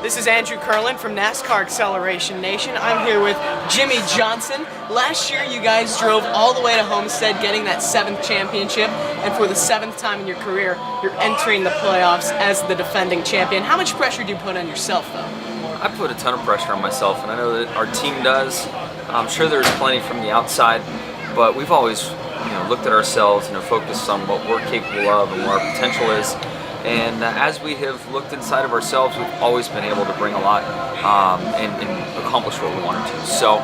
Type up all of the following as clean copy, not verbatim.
This is Andrew Kurland from NASCAR Acceleration Nation. I'm here with Jimmie Johnson. Last year you guys drove all the way to Homestead getting that 7th championship, and for the 7th time in your career, you're entering the playoffs as the defending champion. How much pressure do you put on yourself though? I put a ton of pressure on myself, and I know that our team does. I'm sure there's plenty from the outside, but we've always looked at ourselves and focused on what we're capable of and what our potential is. And as we have looked inside of ourselves, we've always been able to bring a lot and accomplish what we wanted to. So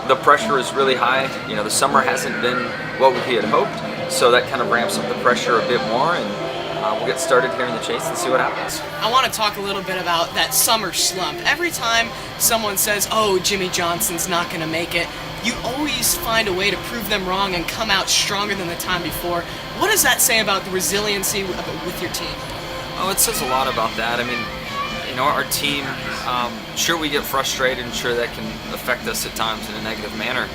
the pressure is really high. The summer hasn't been what we had hoped, so that kind of ramps up the pressure a bit more, and we'll get started here in the chase and see what happens. I want to talk a little bit about that summer slump. Every time someone says, oh, Jimmie Johnson's not going to make it, you always find a way to prove them wrong and come out stronger than the time before. What does that say about the resiliency with your team? Oh, it says a lot about that. I mean, our team, sure we get frustrated and sure that can affect us at times in a negative manner,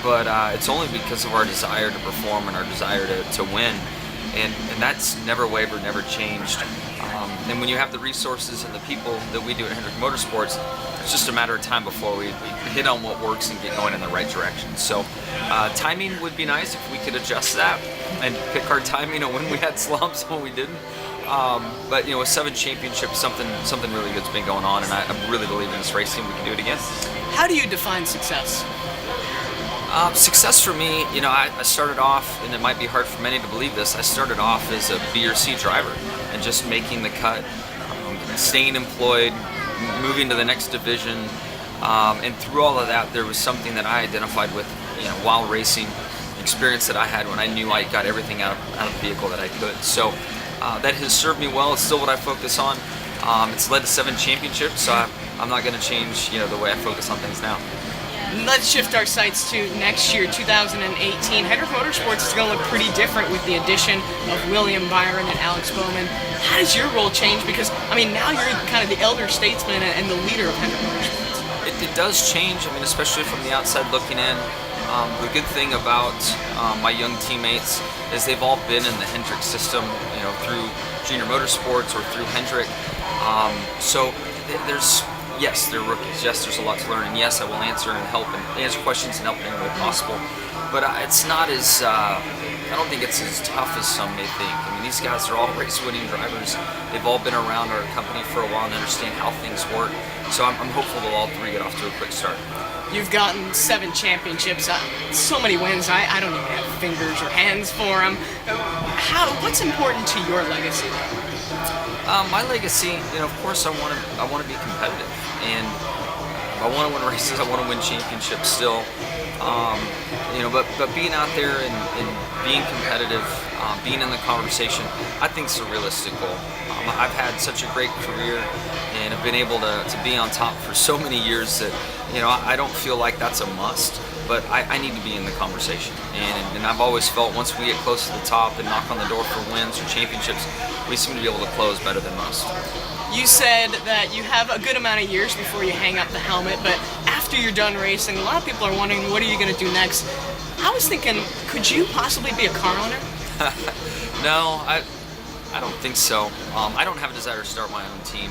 but it's only because of our desire to perform and our desire to win, and that's never wavered, never changed. And when you have the resources and the people that we do at Hendrick Motorsports, it's just a matter of time before we hit on what works and get going in the right direction. So timing would be nice if we could adjust that and pick our timing on when we had slumps and when we didn't. But with 7 championships, something really good's been going on, and I really believe in this race team we can do it again. How do you define success? Success for me, I started off, and it might be hard for many to believe this, I started off as a B or C driver and just making the cut, staying employed, moving to the next division, and through all of that there was something that I identified with while racing, experience that I had when I knew I got everything out of the vehicle that I could. So that has served me well. It's still what I focus on. It's led to 7 championships, so I'm not going to change the way I focus on things now. Let's shift our sights to next year, 2018. Hendrick Motorsports is going to look pretty different with the addition of William Byron and Alex Bowman. How does your role change? Because, now you're kind of the elder statesman and the leader of Hendrick Motorsports. It does change, especially from the outside looking in. The good thing about my young teammates is they've all been in the Hendrick system, through Junior Motorsports or through Hendrick. So yes, they're rookies. Yes, there's a lot to learn, and yes, I will answer questions and help in any way possible. But it's not as I don't think it's as tough as some may think. These guys are all race-winning drivers. They've all been around our company for a while and understand how things work. So I'm hopeful that all 3 get off to a quick start. You've gotten 7 championships, so many wins. I don't even have fingers or hands for them. What's important to your legacy? My legacy, of course, I want to be competitive, and I want to win races. I want to win championships still. But being out there and being competitive, being in the conversation, I think it's a realistic goal. I've had such a great career and have been able to be on top for so many years that I don't feel like that's a must, but I need to be in the conversation. And I've always felt once we get close to the top and knock on the door for wins or championships, we seem to be able to close better than most. You said that you have a good amount of years before you hang up the helmet, but after you're done racing, a lot of people are wondering, what are you going to do next? I was thinking, could you possibly be a car owner? No, I don't think so. I don't have a desire to start my own team.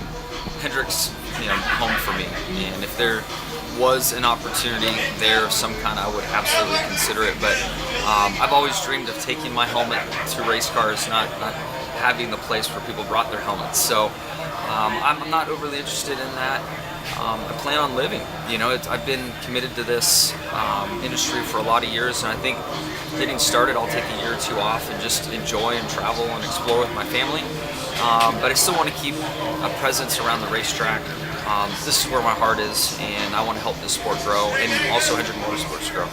Hendrick's home for me, and if there was an opportunity there of some kind, I would absolutely consider it. But I've always dreamed of taking my helmet to race cars, not having the place where people brought their helmets. So I'm not overly interested in that. I plan on living. I've been committed to this industry for a lot of years, and I think getting started, I'll take a year or 2 off and just enjoy and travel and explore with my family. But I still want to keep a presence around the racetrack. This is where my heart is, and I want to help this sport grow and also Hendrick Motorsports grow.